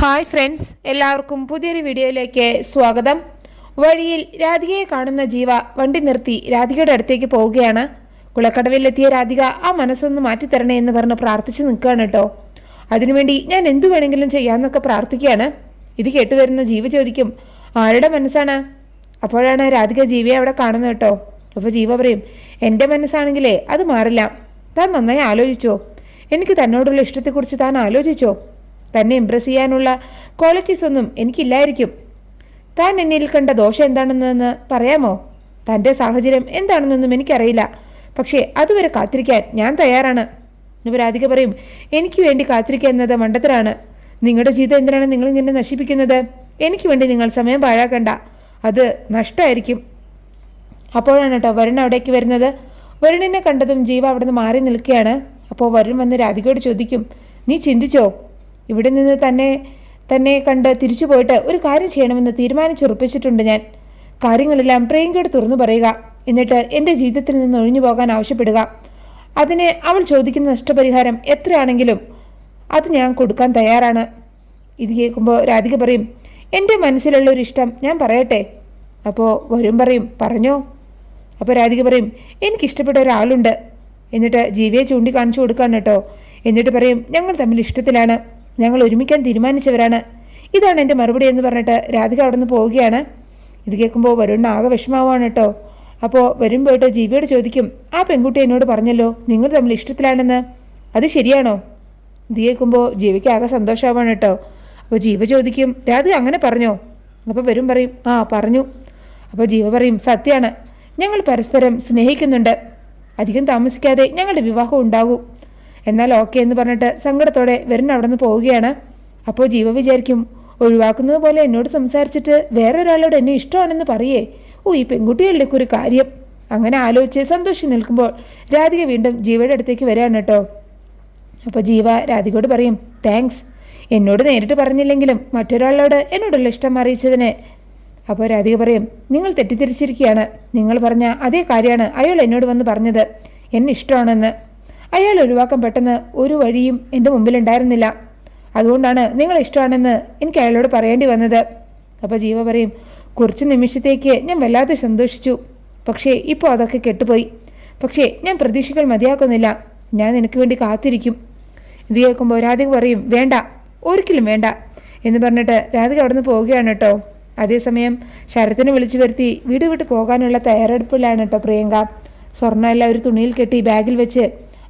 Hi friends, എല്ലാവർക്കും പുതിയൊരു വീഡിയോയിലേക്ക് സ്വാഗതം. വഴിയിൽ രാധികയെ കാണുന്ന ജീവ വണ്ടി നിർത്തി രാധികയുടെ അടുത്തേക്ക് പോവുകയാണ്. കുളക്കടവിലെത്തിയ രാധിക ആ മനസ്സൊന്ന് മാറ്റിത്തരണേ എന്ന് പറഞ്ഞ് പ്രാർത്ഥിച്ച് നിൽക്കുകയാണ് കേട്ടോ. അതിനുവേണ്ടി ഞാൻ എന്തു വേണമെങ്കിലും ചെയ്യാമെന്നൊക്കെ പ്രാർത്ഥിക്കുകയാണ്. ഇത് കേട്ടുവരുന്ന ജീവ ചോദിക്കും, ആരുടെ മനസ്സാണ്? അപ്പോഴാണ് രാധിക ജീവയെ അവിടെ കാണുന്നത് കേട്ടോ. അപ്പോൾ ജീവ പറയും, എൻ്റെ മനസ്സാണെങ്കിലേ അത് മാറില്ല. താൻ നന്നായി ആലോചിച്ചോ? എനിക്ക് തന്നോടുള്ള ഇഷ്ടത്തെക്കുറിച്ച് താൻ ആലോചിച്ചോ? തന്നെ ഇംപ്രസ് ചെയ്യാനുള്ള ക്വാളിറ്റീസ് ഒന്നും എനിക്കില്ലായിരിക്കും. താൻ എന്നിൽ കണ്ട ദോഷം എന്താണെന്ന് പറയാമോ? തൻ്റെ സാഹചര്യം എന്താണെന്നൊന്നും എനിക്കറിയില്ല. പക്ഷേ അതുവരെ കാത്തിരിക്കാൻ ഞാൻ തയ്യാറാണ്. ഇപ്പോൾ രാധിക പറയും, എനിക്ക് വേണ്ടി കാത്തിരിക്കുക എന്നത് മണ്ടത്തരാണ്. നിങ്ങളുടെ ജീവിതം എന്തിനാണ് നിങ്ങളിങ്ങനെ നശിപ്പിക്കുന്നത്? എനിക്ക് വേണ്ടി നിങ്ങൾ സമയം പാഴാക്കണ്ട, അത് നഷ്ടമായിരിക്കും. അപ്പോഴാണ് കേട്ടോ വരുൺ അവിടേക്ക് വരുന്നത്. വരുണിനെ കണ്ടതും ജീവ അവിടെ നിന്ന് മാറി നിൽക്കുകയാണ്. അപ്പോൾ വരുൺ വന്ന് രാധികയോട് ചോദിക്കും, നീ ചിന്തിച്ചോ? ഇവിടെ നിന്ന് തന്നെ കണ്ട് തിരിച്ചു പോയിട്ട് ഒരു കാര്യം ചെയ്യണമെന്ന് തീരുമാനിച്ചുറപ്പിച്ചിട്ടുണ്ട് ഞാൻ. കാര്യങ്ങളെല്ലാം പ്രിയങ്കയോട് തുറന്നു പറയുക, എന്നിട്ട് എൻ്റെ ജീവിതത്തിൽ നിന്ന് ഒഴിഞ്ഞു പോകാൻ ആവശ്യപ്പെടുക. അതിന് അവൾ ചോദിക്കുന്ന നഷ്ടപരിഹാരം എത്രയാണെങ്കിലും അത് ഞാൻ കൊടുക്കാൻ തയ്യാറാണ്. ഇത് കേൾക്കുമ്പോൾ രാധിക പറയും, എൻ്റെ മനസ്സിലുള്ള ഒരു ഇഷ്ടം ഞാൻ പറയട്ടെ? അപ്പോൾ വരുൺ പറയും, പറഞ്ഞോ. അപ്പോൾ രാധിക പറയും, എനിക്കിഷ്ടപ്പെട്ട ഒരാളുണ്ട്. എന്നിട്ട് ജീവിയെ ചൂണ്ടിക്കാണിച്ചു കൊടുക്കാൻ കേട്ടോ. എന്നിട്ട് പറയും, ഞങ്ങൾ തമ്മിൽ ഇഷ്ടത്തിലാണ്, ഞങ്ങൾ ഒരുമിക്കാൻ തീരുമാനിച്ചവരാണ്. ഇതാണ് എൻ്റെ മറുപടി എന്ന് പറഞ്ഞിട്ട് രാധിക അവിടെ നിന്ന് പോവുകയാണ്. ഇത് കേൾക്കുമ്പോൾ വരുണിന് ആകെ വിഷമാവാണ് കേട്ടോ. അപ്പോൾ വരും പോയിട്ട് ജീവിയോട് ചോദിക്കും, ആ പെൺകുട്ടി എന്നോട് പറഞ്ഞല്ലോ നിങ്ങൾ തമ്മിൽ ഇഷ്ടത്തിലാണെന്ന്, അത് ശരിയാണോ? ഇത് കേൾക്കുമ്പോൾ ജീവിക്ക് ആകെ സന്തോഷമാവാണ് കേട്ടോ. അപ്പോൾ ജീവ ചോദിക്കും, രാധിക അങ്ങനെ പറഞ്ഞോ? അപ്പോൾ വരും പറയും, ആ പറഞ്ഞു. അപ്പോൾ ജീവ പറയും, സത്യമാണ്, ഞങ്ങൾ പരസ്പരം സ്നേഹിക്കുന്നുണ്ട്. അധികം താമസിക്കാതെ ഞങ്ങളുടെ വിവാഹം ഉണ്ടാകും. എന്നാൽ ഓക്കെ എന്ന് പറഞ്ഞിട്ട് സങ്കടത്തോടെ വരുൺ അവിടെ നിന്ന് പോവുകയാണ്. അപ്പോൾ ജീവ വിചാരിക്കും, ഒഴിവാക്കുന്നത് പോലെ എന്നോട് സംസാരിച്ചിട്ട് വേറൊരാളോട് എന്നെ ഇഷ്ടമാണെന്ന് പറയേ? ഈ പെൺകുട്ടികളുടെയൊക്കെ ഒരു കാര്യം. അങ്ങനെ ആലോചിച്ച് സന്തോഷിച്ച് നിൽക്കുമ്പോൾ രാധിക വീണ്ടും ജീവയുടെ അടുത്തേക്ക് വരികയാണ് കേട്ടോ. അപ്പോൾ ജീവ രാധികയോട് പറയും, താങ്ക്സ്, എന്നോട് നേരിട്ട് പറഞ്ഞില്ലെങ്കിലും മറ്റൊരാളോട് എന്നോടുള്ള ഇഷ്ടം അറിയിച്ചതിന്. അപ്പോൾ രാധിക പറയും, നിങ്ങൾ തെറ്റിദ്ധരിച്ചിരിക്കുകയാണ്. നിങ്ങൾ പറഞ്ഞ അതേ കാര്യമാണ് അയാൾ എന്നോട് വന്ന് പറഞ്ഞത്, എന്നെ ഇഷ്ടമാണെന്ന്. അയാൾ ഒഴിവാക്കാൻ പെട്ടെന്ന് ഒരു വഴിയും എൻ്റെ മുമ്പിലുണ്ടായിരുന്നില്ല. അതുകൊണ്ടാണ് നിങ്ങളെ ഇഷ്ടമാണെന്ന് എനിക്ക് അയാളോട് പറയേണ്ടി വന്നത്. അപ്പോൾ ജീവ പറയും, കുറച്ച് നിമിഷത്തേക്ക് ഞാൻ വല്ലാതെ സന്തോഷിച്ചു. പക്ഷേ ഇപ്പോൾ അതൊക്കെ കെട്ടുപോയി. പക്ഷേ ഞാൻ പ്രതീക്ഷകൾ മതിയാക്കുന്നില്ല. ഞാൻ നിനക്ക് വേണ്ടി കാത്തിരിക്കും. ഇത് കേൾക്കുമ്പോൾ രാധിക പറയും, വേണ്ട, ഒരിക്കലും വേണ്ട എന്ന് പറഞ്ഞിട്ട് രാധിക അവിടെ നിന്ന് പോവുകയാണ് കേട്ടോ. അതേസമയം ശരത്തിനെ വിളിച്ചു വരുത്തി വീട് വിട്ട് പോകാനുള്ള തയ്യാറെടുപ്പിലാണ് കേട്ടോ പ്രിയങ്ക. സ്വർണ്ണം എല്ലാം ഒരു തുണിയിൽ കെട്ടി ബാഗിൽ വെച്ച്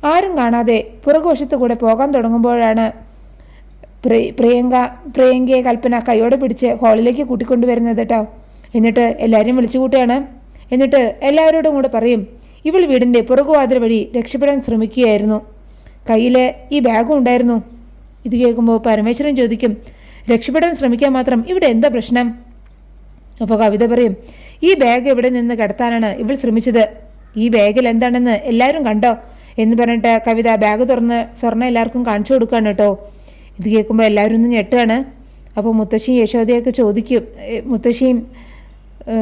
ആരും കാണാതെ പുറകുവശത്ത് കൂടെ പോകാൻ തുടങ്ങുമ്പോഴാണ് പ്രിയങ്കയെ കൽപ്പന കൈയോടെ പിടിച്ച് ഹാളിലേക്ക് കൂട്ടിക്കൊണ്ടുവരുന്നത് കേട്ടോ. എന്നിട്ട് എല്ലാവരെയും വിളിച്ചു കൂട്ടുകയാണ്. എന്നിട്ട് എല്ലാവരോടും കൂടെ പറയും, ഇവൾ വീടിൻ്റെ പുറകുവാതിൽ വഴി രക്ഷപ്പെടാൻ ശ്രമിക്കുകയായിരുന്നു, കയ്യിൽ ഈ ബാഗും ഉണ്ടായിരുന്നു. ഇത് കേൾക്കുമ്പോൾ പരമേശ്വരൻ ചോദിക്കും, രക്ഷപ്പെടാൻ ശ്രമിക്കാൻ മാത്രം ഇവിടെ എന്താ പ്രശ്നം? അപ്പോൾ കവിത പറയും, ഈ ബാഗ് എവിടെ നിന്ന് കടത്താനാണ് ഇവൾ ശ്രമിച്ചത്? ഈ ബാഗിൽ എന്താണെന്ന് എല്ലാവരും കണ്ടോ എന്ന് പറഞ്ഞിട്ട് കവിത ബാഗ് തുറന്ന് സ്വർണ്ണം എല്ലാവർക്കും കാണിച്ചു കൊടുക്കുകയാണ് കേട്ടോ. ഇത് കേൾക്കുമ്പോൾ എല്ലാവരും ഒന്ന് ഞെട്ടാണ്. അപ്പോൾ മുത്തശ്ശിയും യശോദയൊക്കെ ചോദിക്കും, മുത്തശ്ശിയും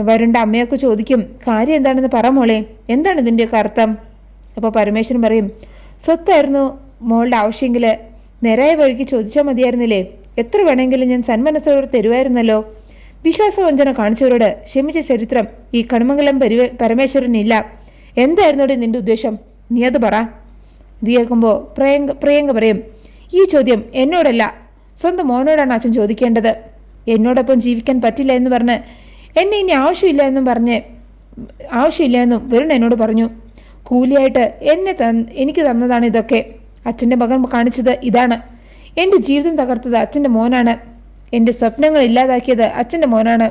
വരുണിൻ്റെ അമ്മയൊക്കെ ചോദിക്കും, കാര്യം എന്താണെന്ന് പറ മോളെ, എന്താണ് ഇതിൻ്റെയൊക്കെ അർത്ഥം? അപ്പോൾ പരമേശ്വരൻ പറയും, സ്വത്തായിരുന്നു മോളുടെ ആവശ്യമെങ്കിൽ നേരായ വഴിക്ക് ചോദിച്ചാൽ മതിയായിരുന്നില്ലേ? എത്ര വേണമെങ്കിലും ഞാൻ സന്മനസ്സോട് തരുമായിരുന്നല്ലോ. വിശ്വാസവഞ്ചന കാണിച്ചവരോട് ക്ഷമിച്ച ചരിത്രം ഈ കണിമംഗലം പരമേശ്വരനില്ല. എന്തായിരുന്നോടെ നിന്റെ ഉദ്ദേശം? നീ അത് പറ. ഇത് കേൾക്കുമ്പോൾ പ്രിയങ്ക പറയും, ഈ ചോദ്യം എന്നോടല്ല, സ്വന്തം മോനോടാണ് അച്ഛൻ ചോദിക്കേണ്ടത്. എന്നോടൊപ്പം ജീവിക്കാൻ പറ്റില്ല എന്ന് പറഞ്ഞ് എന്നെ ഇനി ആവശ്യമില്ല എന്നും വരുൺ എന്നോട് പറഞ്ഞു. കൂലിയായിട്ട് എനിക്ക് തന്നതാണ് ഇതൊക്കെ. അച്ഛൻ്റെ മകൻ കാണിച്ചത് ഇതാണ്. എൻ്റെ ജീവിതം തകർത്തത് അച്ഛൻ്റെ മോനാണ്. എൻ്റെ സ്വപ്നങ്ങൾ ഇല്ലാതാക്കിയത് അച്ഛൻ്റെ മോനാണ്.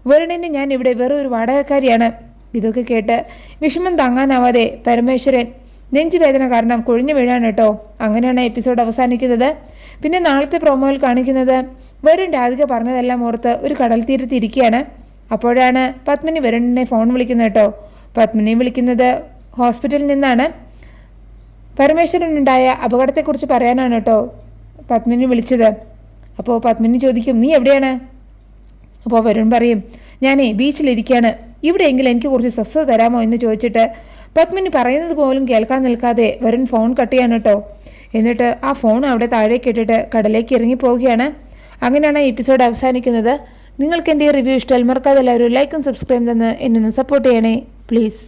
വരുണിന് ഞാൻ ഇവിടെ വേറൊരു വാടകക്കാരിയാണ്. ഇതൊക്കെ കേട്ട് വിഷമം താങ്ങാനാവാതെ പരമേശ്വരൻ നെഞ്ചുവേദന കാരണം കൊഴിഞ്ഞു വീഴാണ് കേട്ടോ. അങ്ങനെയാണ് എപ്പിസോഡ് അവസാനിക്കുന്നത്. പിന്നെ നാളത്തെ പ്രൊമോയിൽ കാണിക്കുന്നത് വരുൺ രാധിക പറഞ്ഞതെല്ലാം ഓർത്ത് ഒരു കടൽ തീരത്തിരിക്കുകയാണ്. അപ്പോഴാണ് പത്മിനി വരുണിനെ ഫോൺ വിളിക്കുന്നത് കേട്ടോ. പത്മിനി വിളിക്കുന്നത് ഹോസ്പിറ്റലിൽ നിന്നാണ്. പരമേശ്വരനുണ്ടായ അപകടത്തെക്കുറിച്ച് പറയാനാണ് കേട്ടോ പത്മിനി വിളിച്ചത്. അപ്പോൾ പത്മിനി ചോദിക്കും, നീ എവിടെയാണ്? അപ്പോൾ വരുൺ പറയും, ഞാനേ ബീച്ചിലിരിക്കുകയാണ്, ഇവിടെയെങ്കിലും എനിക്ക് കുറച്ച് സ്വസ്ഥത തരാമോ എന്ന് ചോദിച്ചിട്ട് പത്മിനി പറയുന്നത് പോലും കേൾക്കാൻ നിൽക്കാതെ വരുൺ ഫോൺ കട്ട് ചെയ്യാണ് കേട്ടോ. എന്നിട്ട് ആ ഫോൺ അവിടെ താഴേക്ക് ഇട്ടിട്ട് കടലേക്ക് ഇറങ്ങിപ്പോവുകയാണ്. അങ്ങനെയാണ് എപ്പിസോഡ് അവസാനിക്കുന്നത്. നിങ്ങൾക്ക് എൻ്റെ റിവ്യൂ ഇഷ്ടമായി മറക്കാതെ എല്ലാവരും ലൈക്കും സബ്സ്ക്രൈബും തന്ന് എന്നെ ഒന്ന് സപ്പോർട്ട് ചെയ്യണേ പ്ലീസ്.